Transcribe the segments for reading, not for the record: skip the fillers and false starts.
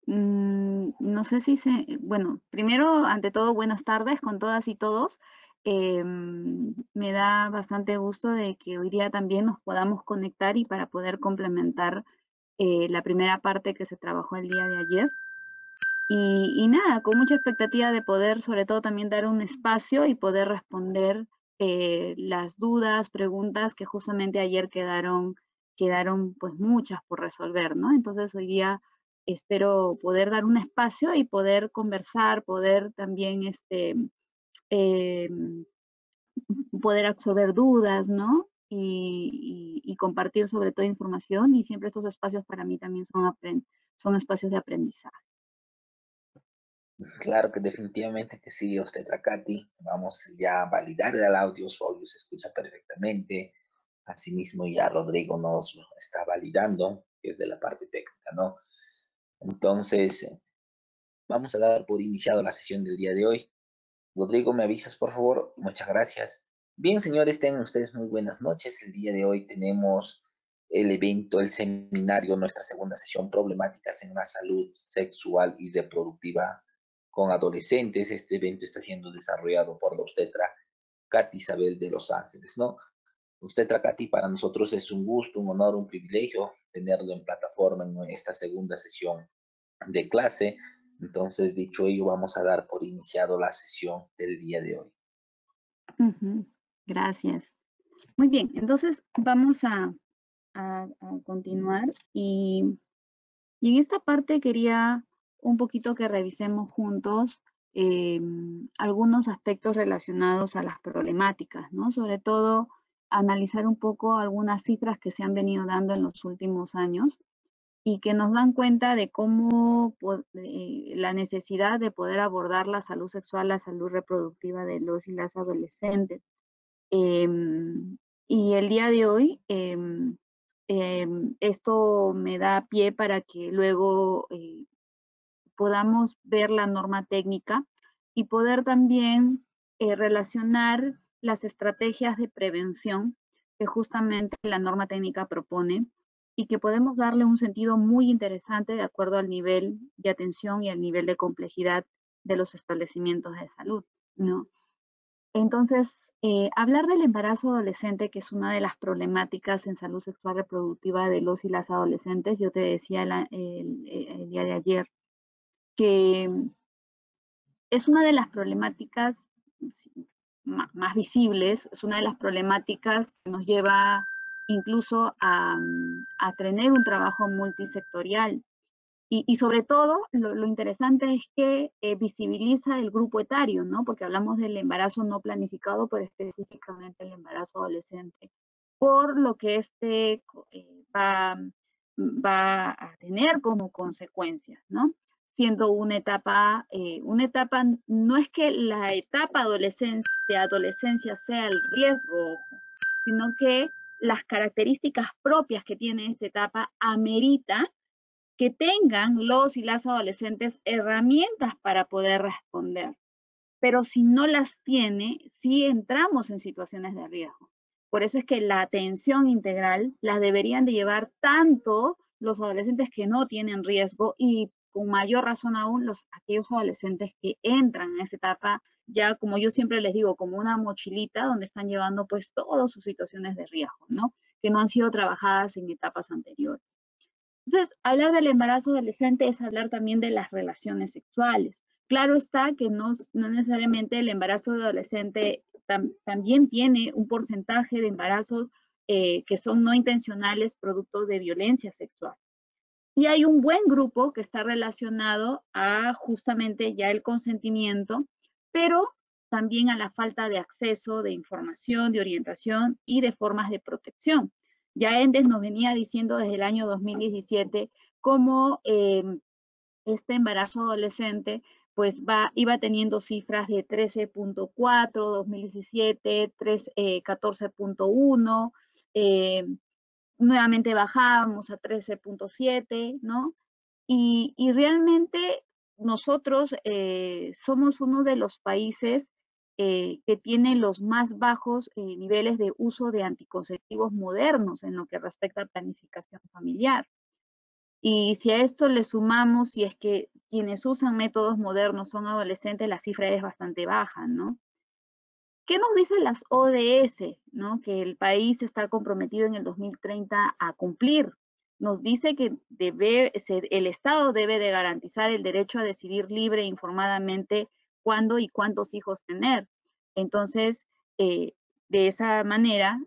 No sé si bueno, primero, ante todo, buenas tardes con todas y todos. Me da bastante gusto de que hoy día también nos podamos conectar y para poder complementar la primera parte que se trabajó el día de ayer. Y nada, con mucha expectativa de poder, sobre todo, también dar un espacio y poder responder las dudas, preguntas que justamente ayer quedaron pues muchas por resolver, ¿no? Entonces hoy día espero poder dar un espacio y poder conversar, poder también eh, poder absorber dudas, ¿no? Y compartir sobre todo información, y siempre estos espacios para mí también son espacios de aprendizaje. Claro que definitivamente que sí, Obstetra Katy. Vamos ya a validar el audio, su audio se escucha perfectamente. Asimismo, ya Rodrigo nos está validando, que es de la parte técnica, ¿no? Entonces, vamos a dar por iniciado la sesión del día de hoy. Rodrigo, ¿me avisas, por favor? Muchas gracias. Bien, señores, tengan ustedes muy buenas noches. El día de hoy tenemos el evento, el seminario, nuestra segunda sesión, problemáticas en la salud sexual y reproductiva con adolescentes. Este evento está siendo desarrollado por la obstetra Katy Isabel de Los Ángeles, ¿no? Obstetra Katy, para nosotros es un gusto, un honor, un privilegio tenerlo en plataforma en esta segunda sesión de clase. Entonces, dicho ello, vamos a dar por iniciado la sesión del día de hoy. Ujú, gracias. Muy bien, entonces vamos a continuar y en esta parte quería un poquito que revisemos juntos algunos aspectos relacionados a las problemáticas, ¿no? Sobre todo analizar un poco algunas cifras que se han venido dando en los últimos años y que nos dan cuenta de cómo la necesidad de poder abordar la salud sexual, la salud reproductiva de los y las adolescentes. Y el día de hoy, esto me da pie para que luego podamos ver la norma técnica y poder también relacionar las estrategias de prevención que justamente la norma técnica propone y que podemos darle un sentido muy interesante de acuerdo al nivel de atención y al nivel de complejidad de los establecimientos de salud, ¿no? Entonces, hablar del embarazo adolescente, que es una de las problemáticas en salud sexual reproductiva de los y las adolescentes, yo te decía el día de ayer, que es una de las problemáticas más visibles, es una de las problemáticas que nos lleva incluso a tener un trabajo multisectorial. Y sobre todo, lo interesante es que visibiliza el grupo etario, ¿no? Porque hablamos del embarazo no planificado, pero específicamente el embarazo adolescente, por lo que va a tener como consecuencia, ¿no? Siendo una etapa, no es que la etapa de adolescencia sea el riesgo, ojo, sino que las características propias que tiene esta etapa amerita que tengan los y las adolescentes herramientas para poder responder. Pero si no las tiene, sí entramos en situaciones de riesgo. Por eso es que la atención integral la deberían de llevar tanto los adolescentes que no tienen riesgo y con mayor razón aún aquellos adolescentes que entran en esa etapa, ya como yo siempre les digo, como una mochilita donde están llevando pues todas sus situaciones de riesgo, ¿no? Que no han sido trabajadas en etapas anteriores. Entonces, hablar del embarazo adolescente es hablar también de las relaciones sexuales. Claro está que no necesariamente el embarazo adolescente también tiene un porcentaje de embarazos que son no intencionales producto de violencia sexual. Y hay un buen grupo que está relacionado a justamente ya el consentimiento, pero también a la falta de acceso, de información, de orientación y de formas de protección. Ya Endes nos venía diciendo desde el año 2017 cómo este embarazo adolescente pues iba teniendo cifras de 13.4, 2017, 14.1, nuevamente bajábamos a 13.7, ¿no? Y realmente nosotros somos uno de los países que tiene los más bajos niveles de uso de anticonceptivos modernos en lo que respecta a planificación familiar. Y si a esto le sumamos, si es que quienes usan métodos modernos son adolescentes, la cifra es bastante baja, ¿no? ¿Qué nos dicen las ODS, ¿no? Que el país está comprometido en el 2030 a cumplir? Nos dice que el Estado debe de garantizar el derecho a decidir libre e informadamente cuándo y cuántos hijos tener. Entonces, de esa manera,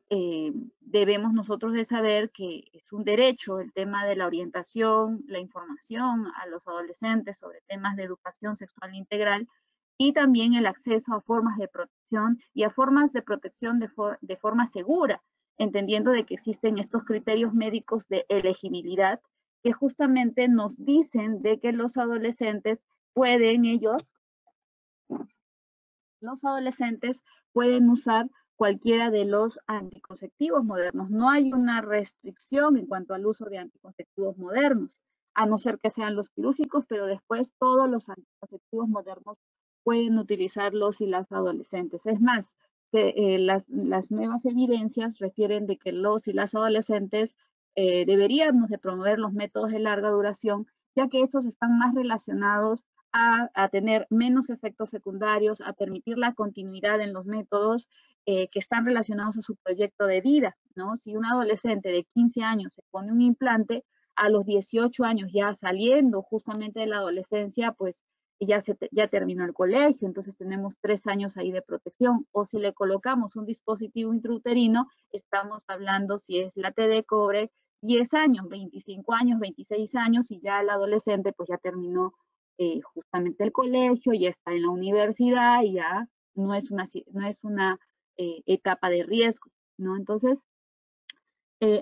debemos nosotros de saber que es un derecho el tema de la orientación, la información a los adolescentes sobre temas de educación sexual integral y también el acceso a formas de protección y a formas de protección de forma segura, entendiendo de que existen estos criterios médicos de elegibilidad que justamente nos dicen de que los adolescentes pueden usar cualquiera de los anticonceptivos modernos. No hay una restricción en cuanto al uso de anticonceptivos modernos, a no ser que sean los quirúrgicos, pero después todos los anticonceptivos modernos pueden utilizarlos y las adolescentes. Es más, las nuevas evidencias refieren de que los y las adolescentes deberíamos de promover los métodos de larga duración, ya que estos están más relacionados a tener menos efectos secundarios, a permitir la continuidad en los métodos que están relacionados a su proyecto de vida, ¿no? Si un adolescente de 15 años se pone un implante, a los 18 años ya saliendo justamente de la adolescencia, pues ya terminó el colegio, entonces tenemos 3 años ahí de protección. O si le colocamos un dispositivo intrauterino, estamos hablando, si es la T de cobre, 10 años, 25 años, 26 años, y ya el adolescente pues ya terminó justamente el colegio, ya está en la universidad y ya no es una etapa de riesgo, ¿no? Entonces,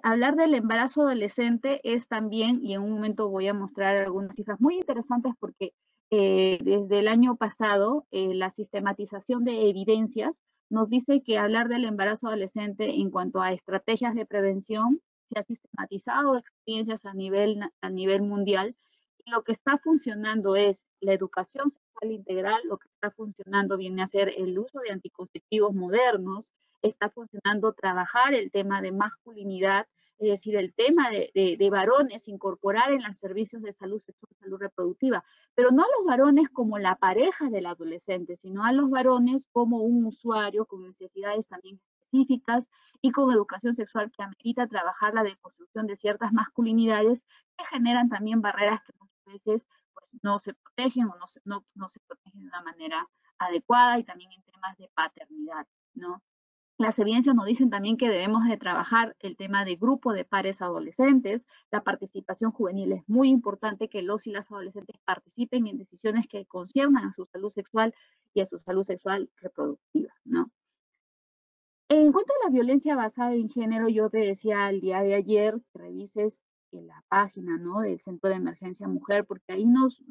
hablar del embarazo adolescente es también, y en un momento voy a mostrar algunas cifras muy interesantes porque desde el año pasado la sistematización de evidencias nos dice que hablar del embarazo adolescente en cuanto a estrategias de prevención se ha sistematizado experiencias a nivel mundial, y lo que está funcionando es la educación sexual integral, lo que está funcionando viene a ser el uso de anticonceptivos modernos, está funcionando trabajar el tema de masculinidad, es decir, el tema de varones, incorporar en los servicios de salud sexual, salud reproductiva, pero no a los varones como la pareja del adolescente, sino a los varones como un usuario con necesidades también específicas y con educación sexual que amerita trabajar la deconstrucción de ciertas masculinidades que generan también barreras que muchas veces pues, no se protegen o no se protegen de una manera adecuada, y también en temas de paternidad, ¿no? Las evidencias nos dicen también que debemos de trabajar el tema de grupo de pares adolescentes. La participación juvenil es muy importante, que los y las adolescentes participen en decisiones que conciernan a su salud sexual y a su salud sexual reproductiva, ¿no? En cuanto a la violencia basada en género, yo te decía el día de ayer que revises en la página, ¿no?, del Centro de Emergencia Mujer, porque ahí nos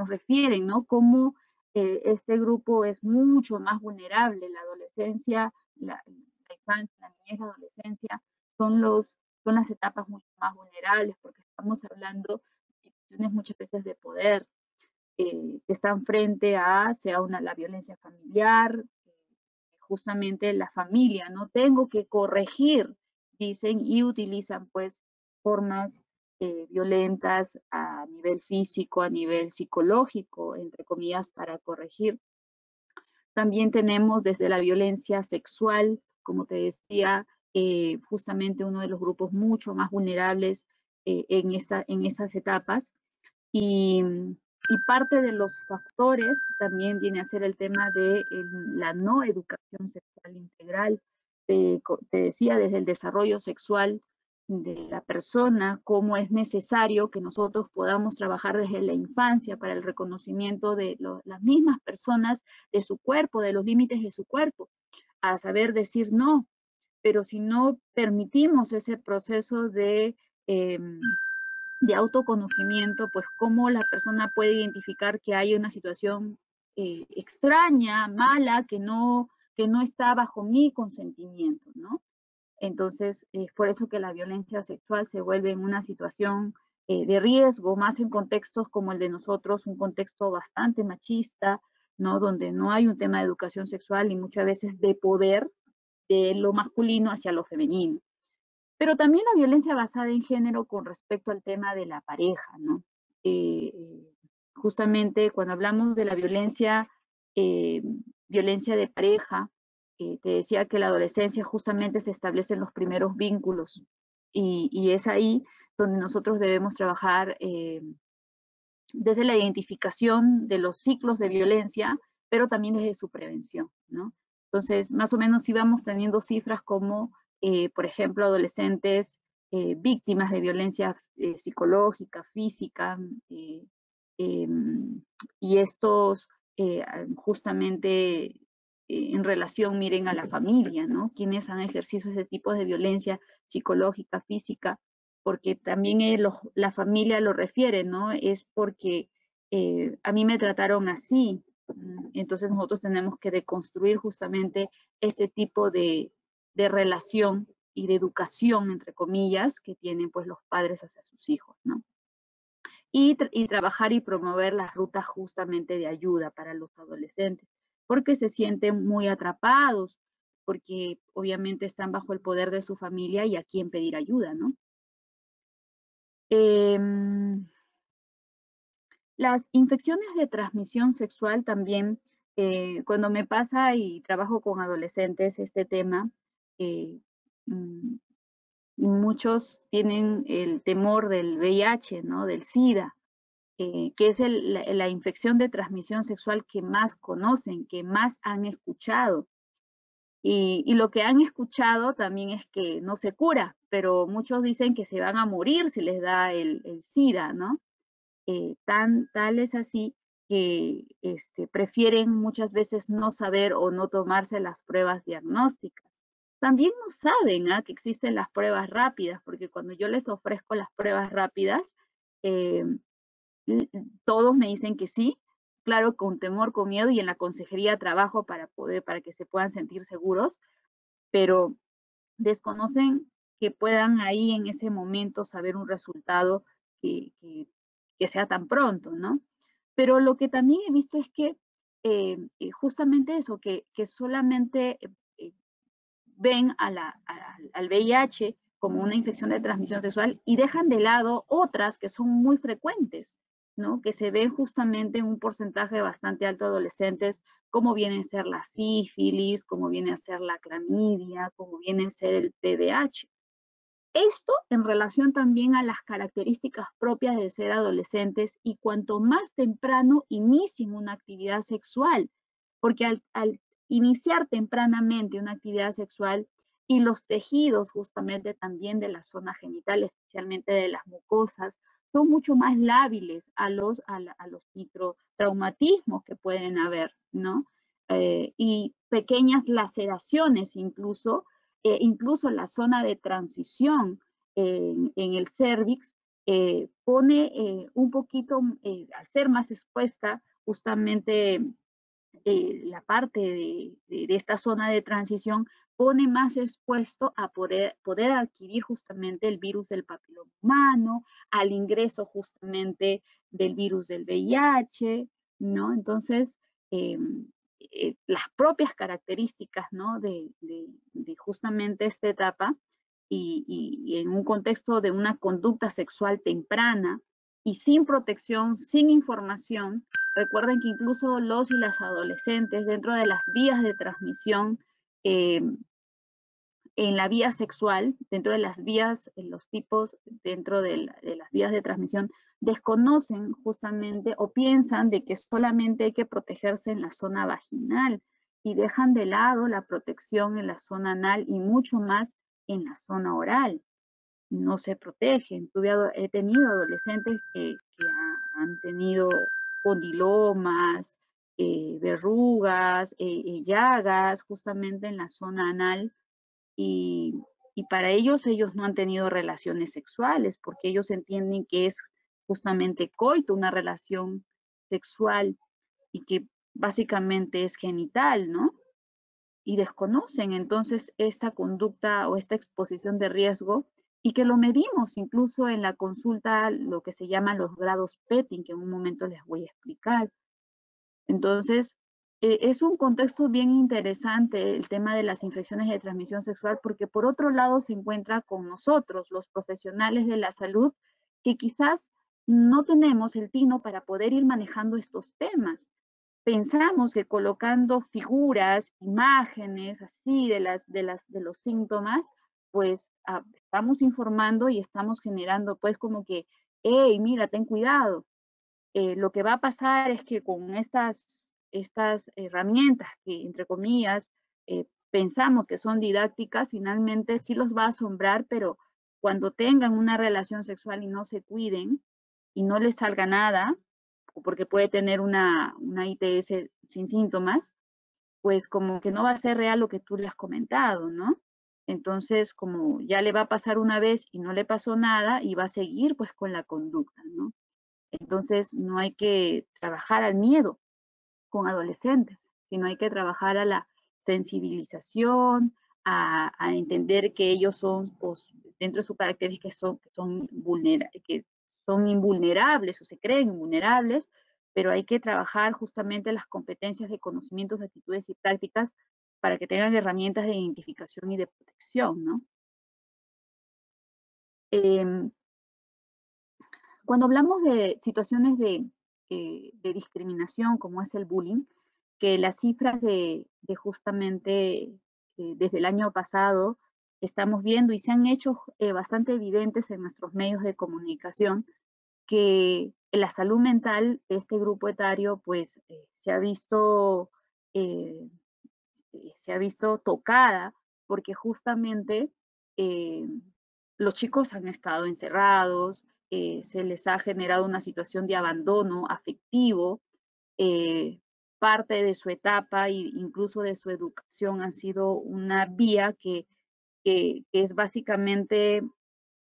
refieren, ¿no?, cómo este grupo es mucho más vulnerable. La adolescencia, la infancia, la niñez, la adolescencia son las etapas mucho más vulnerables, porque estamos hablando de situaciones muchas veces de poder, que están frente a, sea la violencia familiar, justamente la familia, ¿no? Tengo que corregir, dicen, y utilizan pues formas violentas a nivel físico, a nivel psicológico, entre comillas, para corregir. También tenemos desde la violencia sexual, como te decía, justamente uno de los grupos mucho más vulnerables en esas etapas. Y parte de los factores también viene a ser el tema de la no educación sexual integral. Te decía, desde el desarrollo sexual de la persona, cómo es necesario que nosotros podamos trabajar desde la infancia para el reconocimiento de las mismas personas, de su cuerpo, de los límites de su cuerpo, a saber decir no. Pero si no permitimos ese proceso eh, de autoconocimiento, pues cómo la persona puede identificar que hay una situación extraña, mala, que no está bajo mi consentimiento, ¿no? Entonces, es por eso que la violencia sexual se vuelve en una situación de riesgo, más en contextos como el de nosotros, un contexto bastante machista, ¿no?, donde no hay un tema de educación sexual y muchas veces de poder de lo masculino hacia lo femenino. Pero también la violencia basada en género con respecto al tema de la pareja, ¿no? Justamente cuando hablamos de la violencia, violencia de pareja, te decía que la adolescencia justamente se establecen los primeros vínculos y es ahí donde nosotros debemos trabajar desde la identificación de los ciclos de violencia, pero también desde su prevención, ¿no? Entonces, más o menos íbamos teniendo cifras como, por ejemplo, adolescentes víctimas de violencia psicológica, física, y estos justamente en relación, miren, a la familia, ¿no? Quienes han ejercido ese tipo de violencia psicológica, física, porque también la familia lo refiere, ¿no? Es porque a mí me trataron así. Entonces nosotros tenemos que deconstruir justamente este tipo de relación y de educación, entre comillas, que tienen pues los padres hacia sus hijos, ¿no? Y trabajar y promover las rutas justamente de ayuda para los adolescentes, porque se sienten muy atrapados, porque obviamente están bajo el poder de su familia y a quién pedir ayuda, ¿no? Las infecciones de transmisión sexual también, cuando me pasa y trabajo con adolescentes este tema, eh, mm, muchos tienen el temor del VIH, ¿no? Del SIDA, que es la infección de transmisión sexual que más conocen, que más han escuchado. Y lo que han escuchado también es que no se cura, pero muchos dicen que se van a morir si les da el SIDA, ¿no? Tal es así que prefieren muchas veces no saber o no tomarse las pruebas diagnósticas. También no saben que existen las pruebas rápidas, porque cuando yo les ofrezco las pruebas rápidas, eh, todos me dicen que sí, claro, con temor, con miedo, y en la consejería trabajo para que se puedan sentir seguros, pero desconocen que puedan ahí en ese momento saber un resultado que, que, que sea tan pronto, ¿no? Pero lo que también he visto es que justamente eso, que solamente ven al VIH como una infección de transmisión sexual y dejan de lado otras que son muy frecuentes, ¿no? Que se ven justamente en un porcentaje bastante alto de adolescentes, como viene a ser la sífilis, como viene a ser la clamidia, como viene a ser el VIH. Esto en relación también a las características propias de ser adolescentes y cuanto más temprano inicien una actividad sexual, porque al iniciar tempranamente una actividad sexual y los tejidos justamente también de la zona genital, especialmente de las mucosas, son mucho más lábiles a los microtraumatismos que pueden haber, ¿no? Y pequeñas laceraciones incluso la zona de transición en el cervix pone un poquito, al ser más expuesta justamente la parte de esta zona de transición, pone más expuesto a poder adquirir justamente el virus del papiloma humano, al ingreso justamente del virus del VIH, ¿no? Entonces, las propias características, ¿no? De justamente esta etapa y en un contexto de una conducta sexual temprana y sin protección, sin información. Recuerden que incluso los y las adolescentes dentro de las vías de transmisión, en la vía sexual, dentro de las vías, los tipos dentro de las vías de transmisión, desconocen justamente o piensan de que solamente hay que protegerse en la zona vaginal y dejan de lado la protección en la zona anal y mucho más en la zona oral. No se protegen. He tenido adolescentes que han tenido condilomas, verrugas, llagas justamente en la zona anal y, y para ellos no han tenido relaciones sexuales porque ellos entienden que es justamente coito, una relación sexual y que básicamente es genital, ¿no? Y desconocen entonces esta conducta o esta exposición de riesgo y que lo medimos incluso en la consulta, lo que se llaman los grados PETIN, que en un momento les voy a explicar. Entonces, Es un contexto bien interesante el tema de las infecciones de transmisión sexual, porque por otro lado se encuentra con nosotros, los profesionales de la salud, que quizás no tenemos el tino para poder ir manejando estos temas. Pensamos que colocando figuras, imágenes así de los síntomas, pues estamos informando y estamos generando pues como que, hey, mira, ten cuidado. Lo que va a pasar es que con estas herramientas que, entre comillas, pensamos que son didácticas, finalmente sí los va a asombrar, pero cuando tengan una relación sexual y no se cuiden y no les salga nada, porque puede tener una ITS sin síntomas, pues como que no va a ser real lo que tú le has comentado, ¿no? Entonces, como ya le va a pasar una vez y no le pasó nada, y va a seguir pues con la conducta, ¿no? Entonces, no hay que trabajar al miedo con adolescentes, sino hay que trabajar a la sensibilización, a entender que ellos son, pues, dentro de sus características, que son invulnerables o se creen invulnerables, pero hay que trabajar justamente las competencias de conocimientos, actitudes y prácticas para que tengan herramientas de identificación y de protección, ¿no? Cuando hablamos de situaciones de discriminación, como es el bullying, que las cifras de justamente desde el año pasado estamos viendo y se han hecho bastante evidentes en nuestros medios de comunicación, que la salud mental de este grupo etario pues eh, se ha visto tocada porque justamente eh, los chicos han estado encerrados, se les ha generado una situación de abandono afectivo, parte de su etapa e incluso de su educación han sido una vía que es básicamente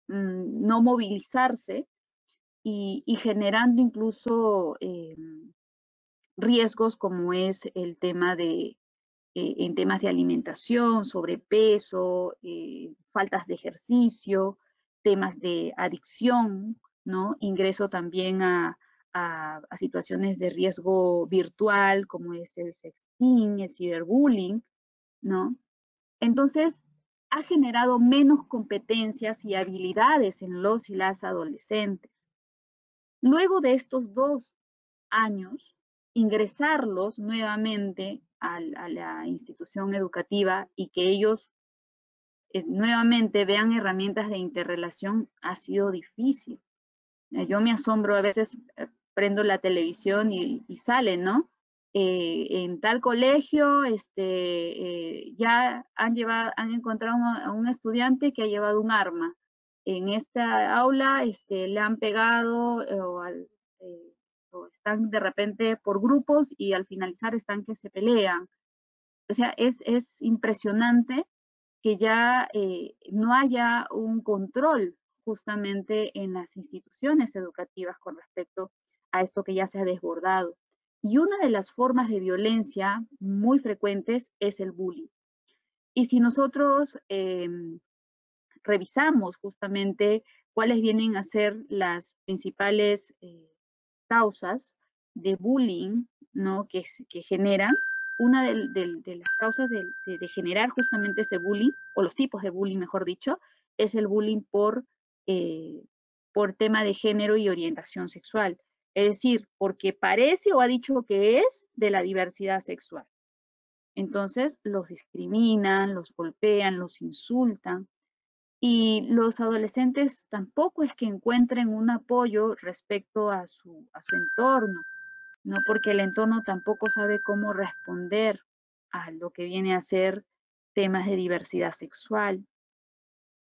no movilizarse y generando incluso riesgos como es el tema en temas de alimentación, sobrepeso, faltas de ejercicio, temas de adicción, ¿no? Ingreso también a situaciones de riesgo virtual, como es el sexting, el ciberbullying, ¿no? Entonces, ha generado menos competencias y habilidades en los y las adolescentes. Luego de estos 2 años, ingresarlos nuevamente a la institución educativa y que ellos nuevamente vean herramientas de interrelación ha sido difícil. Yo me asombro a veces, prendo la televisión y sale, ¿no? En tal colegio ya han encontrado a un estudiante que ha llevado un arma. En esta aula le han pegado o están de repente por grupos y al finalizar están que se pelean. O sea, es impresionante que ya no haya un control justamente en las instituciones educativas con respecto a esto que ya se ha desbordado. Y una de las formas de violencia muy frecuentes es el bullying. Y si nosotros revisamos justamente cuáles vienen a ser las principales causas de bullying, ¿no? que generan, una de las causas de generar justamente ese bullying, o los tipos de bullying, mejor dicho, es el bullying por tema de género y orientación sexual. Es decir, porque parece o ha dicho que es de la diversidad sexual. Entonces, los discriminan, los golpean, los insultan. Y los adolescentes tampoco es que encuentren un apoyo respecto a su entorno, ¿no? Porque el entorno tampoco sabe cómo responder a lo que viene a ser temas de diversidad sexual.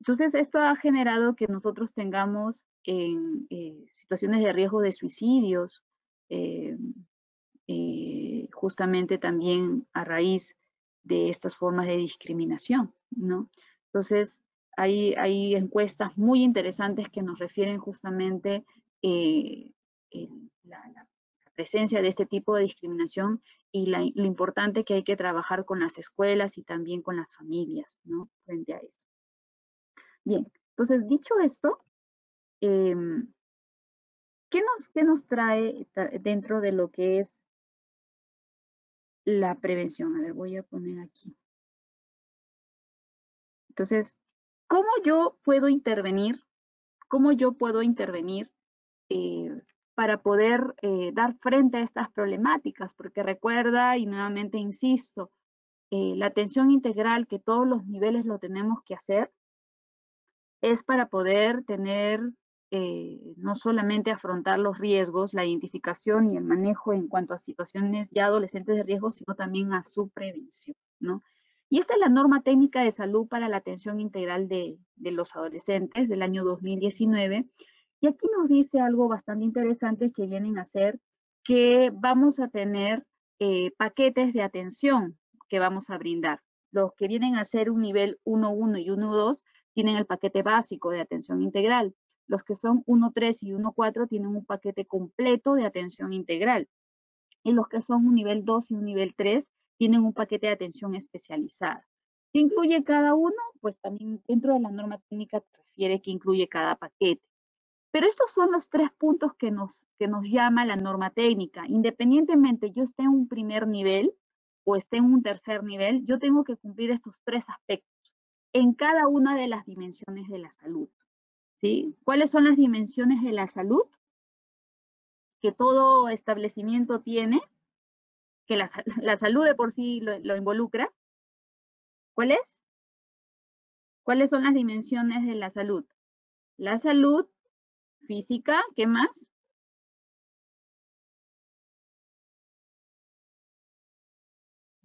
Entonces, esto ha generado que nosotros tengamos en situaciones de riesgo de suicidios, eh, justamente también a raíz de estas formas de discriminación, ¿no? Entonces, hay encuestas muy interesantes que nos refieren justamente eh, la presencia de este tipo de discriminación y lo importante que hay que trabajar con las escuelas y también con las familias, ¿no? Frente a eso. Bien, entonces, dicho esto, ¿qué nos trae dentro de lo que es la prevención. A ver, voy a poner aquí. Entonces, ¿cómo yo puedo intervenir? ¿Cómo yo puedo intervenir para poder dar frente a estas problemáticas? Porque recuerda, y nuevamente insisto, la atención integral que todos los niveles lo tenemos que hacer es para poder tener no solamente afrontar los riesgos, la identificación y el manejo en cuanto a situaciones ya adolescentes de riesgo, sino también a su prevención, ¿no? Y esta es la norma técnica de salud para la atención integral de los adolescentes del año 2019. Y aquí nos dice algo bastante interesante que vienen a ser que vamos a tener paquetes de atención que vamos a brindar. Los que vienen a ser un nivel 1.1 y 1.2 tienen el paquete básico de atención integral. Los que son 1.3 y 1.4 tienen un paquete completo de atención integral. Y los que son un nivel 2 y un nivel 3 tienen un paquete de atención especializada. ¿Qué incluye cada uno? Pues también dentro de la norma técnica te refiere que incluye cada paquete. Pero estos son los 3 puntos que nos llama la norma técnica. Independientemente yo esté en un primer nivel o esté en un tercer nivel, yo tengo que cumplir estos 3 aspectos en cada una de las dimensiones de la salud, ¿sí? ¿Cuáles son las dimensiones de la salud que todo establecimiento tiene, que la salud de por sí lo involucra? ¿Cuál es? ¿Cuáles son las dimensiones de la salud? La salud física, ¿qué más?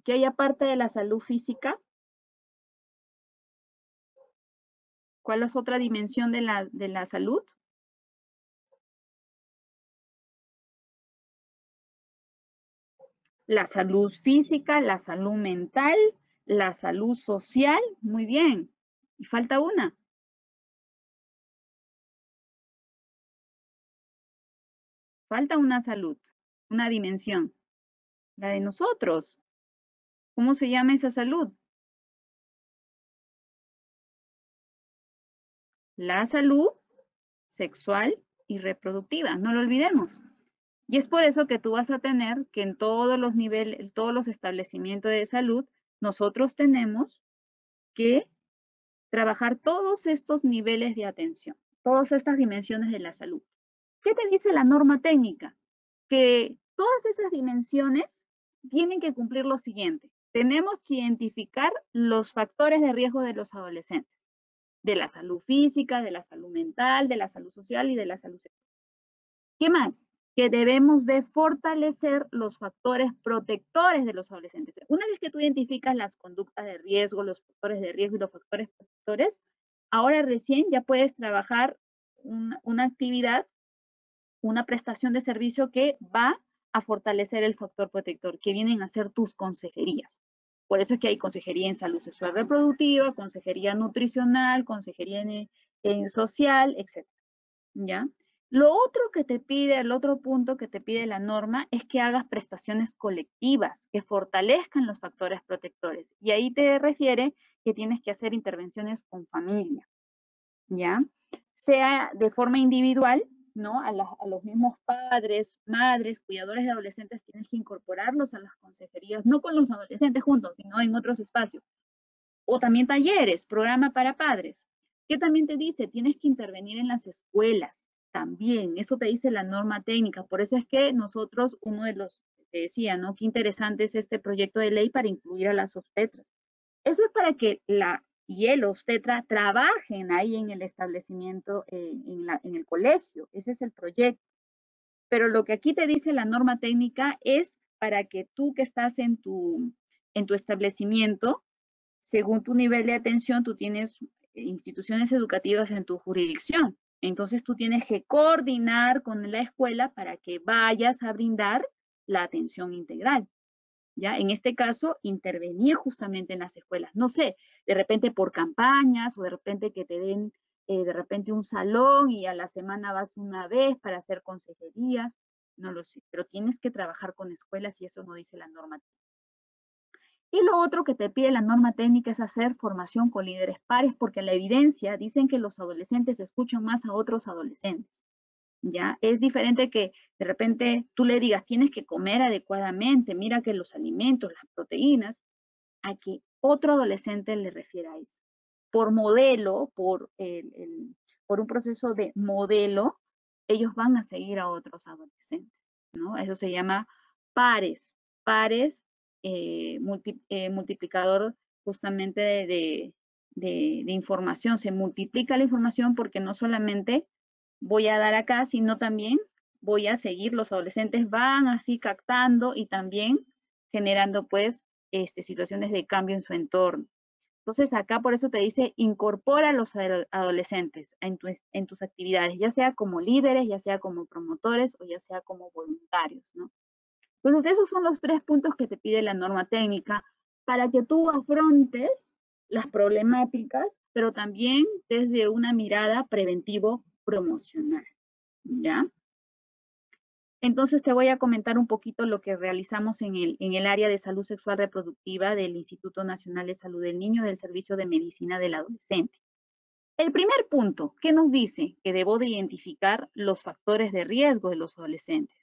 ¿Qué hay aparte de la salud física? ¿Cuál es otra dimensión de la salud? La salud física, la salud mental, la salud social. Muy bien. Y falta una. Falta una salud, una dimensión. La de nosotros. ¿Cómo se llama esa salud? La salud sexual y reproductiva. No lo olvidemos. Y es por eso que tú vas a tener que en todos los niveles, en todos los establecimientos de salud, nosotros tenemos que trabajar todos estos niveles de atención, todas estas dimensiones de la salud. ¿Qué te dice la norma técnica? Que todas esas dimensiones tienen que cumplir lo siguiente. Tenemos que identificar los factores de riesgo de los adolescentes, de la salud física, de la salud mental, de la salud social y de la salud sexual. ¿Qué más? Que debemos de fortalecer los factores protectores de los adolescentes. Una vez que tú identificas las conductas de riesgo, los factores de riesgo y los factores protectores, ahora recién ya puedes trabajar una actividad, una prestación de servicio que va a fortalecer el factor protector, que vienen a ser tus consejerías. Por eso es que hay consejería en salud sexual reproductiva, consejería nutricional, consejería en social, etc. ¿Ya? Lo otro que te pide, el otro punto que te pide la norma es que hagas prestaciones colectivas, que fortalezcan los factores protectores. Y ahí te refiere que tienes que hacer intervenciones con familia, ¿ya? Sea de forma individual, ¿no? A los mismos padres, madres, cuidadores de adolescentes, tienes que incorporarlos a las consejerías, no con los adolescentes juntos, sino en otros espacios. O también talleres, programa para padres. ¿Qué también te dice? Tienes que intervenir en las escuelas también. Eso te dice la norma técnica. Por eso es que nosotros, uno de los, te decía, ¿no? Qué interesante es este proyecto de ley para incluir a las obstetras. Eso es para que la y el obstetra trabajen ahí en el establecimiento, en el colegio. Ese es el proyecto. Pero lo que aquí te dice la norma técnica es para que tú que estás en tu establecimiento, según tu nivel de atención, tú tienes instituciones educativas en tu jurisdicción. Entonces tú tienes que coordinar con la escuela para que vayas a brindar la atención integral. ¿Ya? En este caso, intervenir justamente en las escuelas. No sé, de repente por campañas o de repente que te den de repente un salón y a la semana vas una vez para hacer consejerías, no lo sé, pero tienes que trabajar con escuelas y eso no dice la norma. Y lo otro que te pide la norma técnica es hacer formación con líderes pares, porque la evidencia dicen que los adolescentes escuchan más a otros adolescentes. ¿ya? Es diferente que de repente tú le digas, tienes que comer adecuadamente, mira que los alimentos, las proteínas, a que otro adolescente le refiera a eso. Por modelo, por un proceso de modelo, ellos van a seguir a otros adolescentes, ¿no? Eso se llama pares, pares multiplicador justamente de información. Se multiplica la información porque no solamente voy a dar acá, sino también voy a seguir, los adolescentes van así captando y también generando pues situaciones de cambio en su entorno. Entonces acá por eso te dice, incorpora a los adolescentes en tus actividades, ya sea como líderes, ya sea como promotores o ya sea como voluntarios, ¿no? Entonces esos son los 3 puntos que te pide la norma técnica para que tú afrontes las problemáticas, pero también desde una mirada preventivo-promocional, ¿ya? Entonces te voy a comentar un poquito lo que realizamos en el área de salud sexual reproductiva del Instituto Nacional de Salud del Niño del Servicio de Medicina del Adolescente. El primer punto, ¿qué nos dice? Que debo de identificar los factores de riesgo de los adolescentes.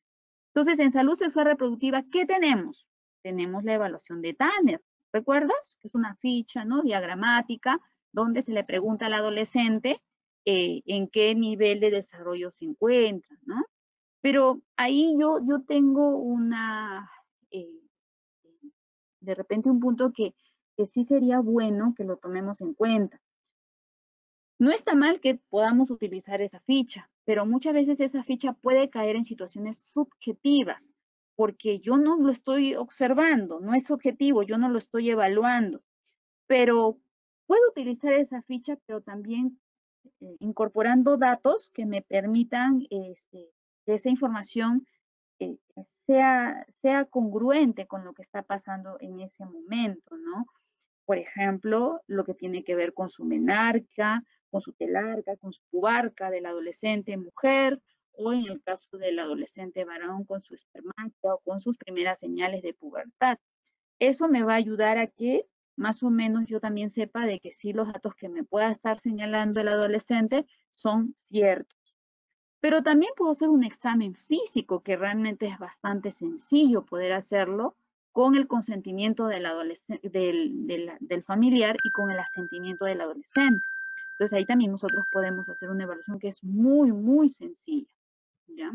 Entonces, en salud sexual reproductiva, ¿qué tenemos? Tenemos la evaluación de Tanner, ¿recuerdas? Que es una ficha, ¿no? Diagramática, donde se le pregunta al adolescente en qué nivel de desarrollo se encuentra, ¿no? Pero ahí yo tengo eh, de repente un punto que sí sería bueno que lo tomemos en cuenta. No está mal que podamos utilizar esa ficha, pero muchas veces esa ficha puede caer en situaciones subjetivas, porque yo no lo estoy observando, no es objetivo, yo no lo estoy evaluando, pero puedo utilizar esa ficha, pero también incorporando datos que me permitan que esa información sea congruente con lo que está pasando en ese momento, ¿no? Por ejemplo, lo que tiene que ver con su menarca, con su telarca, con su pubarca del adolescente mujer, o en el caso del adolescente varón con su espermática o con sus primeras señales de pubertad. Eso me va a ayudar a que más o menos yo también sepa de que sí los datos que me pueda estar señalando el adolescente son ciertos. Pero también puedo hacer un examen físico, que realmente es bastante sencillo poder hacerlo con el consentimiento del familiar y con el asentimiento del adolescente. Entonces ahí también nosotros podemos hacer una evaluación que es muy, muy sencilla, ¿ya?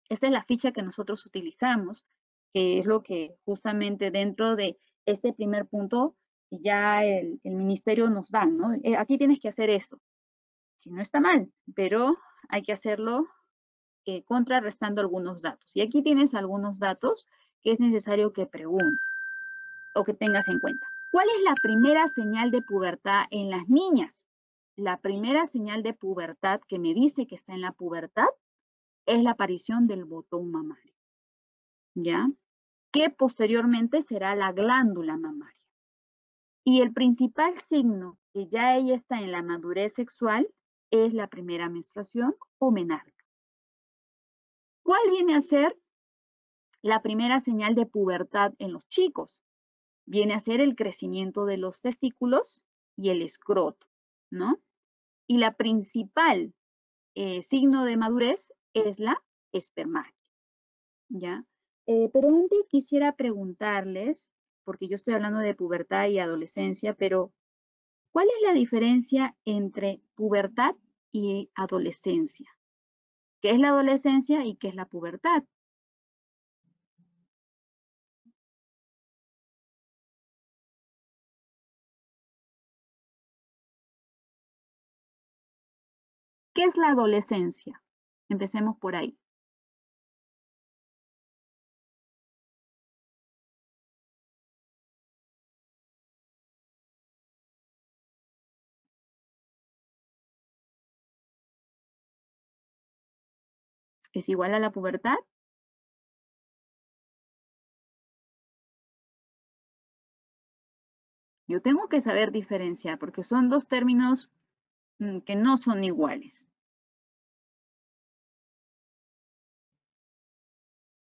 Esta es la ficha que nosotros utilizamos, que es lo que justamente dentro de este primer punto ya el ministerio nos da, ¿no? Aquí tienes que hacer eso, que no está mal, pero hay que hacerlo contrarrestando algunos datos. Y aquí tienes algunos datos que es necesario que preguntes o que tengas en cuenta. ¿Cuál es la primera señal de pubertad en las niñas? La primera señal de pubertad que me dice que está en la pubertad es la aparición del botón mamario, ¿ya? Que posteriormente será la glándula mamaria. Y el principal signo que ya ella está en la madurez sexual es la primera menstruación o menarca. ¿Cuál viene a ser la primera señal de pubertad en los chicos? Viene a ser el crecimiento de los testículos y el escroto, ¿no? Y la principal signo de madurez es la espermática, ¿ya? Pero antes quisiera preguntarles, porque yo estoy hablando de pubertad y adolescencia, pero ¿cuál es la diferencia entre pubertad y adolescencia? ¿Qué es la adolescencia y qué es la pubertad? ¿Qué es la adolescencia? Empecemos por ahí. ¿Es igual a la pubertad? Yo tengo que saber diferenciar porque son dos términos que no son iguales.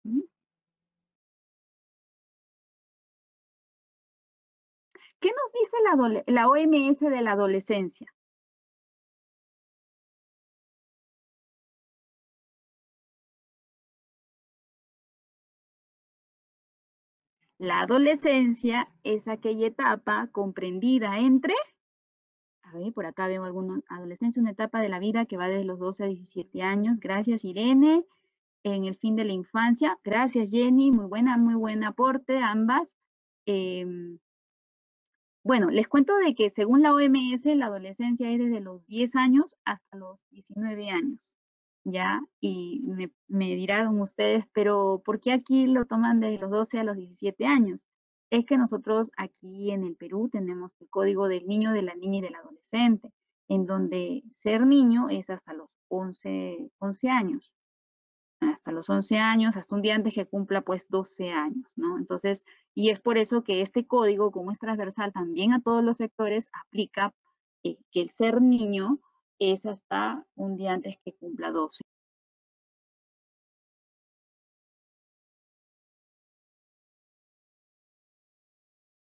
¿Mm? ¿Qué nos dice la OMS de la adolescencia? La adolescencia es aquella etapa comprendida entre, a ver, por acá veo alguna adolescencia, una etapa de la vida que va desde los 12 a 17 años. Gracias, Irene. En el fin de la infancia. Gracias, Jenny. Muy buen aporte, ambas. Bueno, les cuento de que según la OMS, la adolescencia es desde los 10 años hasta los 19 años, ¿ya? Y me dirán ustedes, pero ¿por qué aquí lo toman desde los 12 a los 17 años? Es que nosotros aquí en el Perú tenemos el código del niño, de la niña y del adolescente, en donde ser niño es hasta los 11 años, hasta los 11 años, hasta un día antes que cumpla pues 12 años, ¿no? Entonces, y es por eso que este código, como es transversal también a todos los sectores, aplica que el ser niño es hasta un día antes que cumpla 12.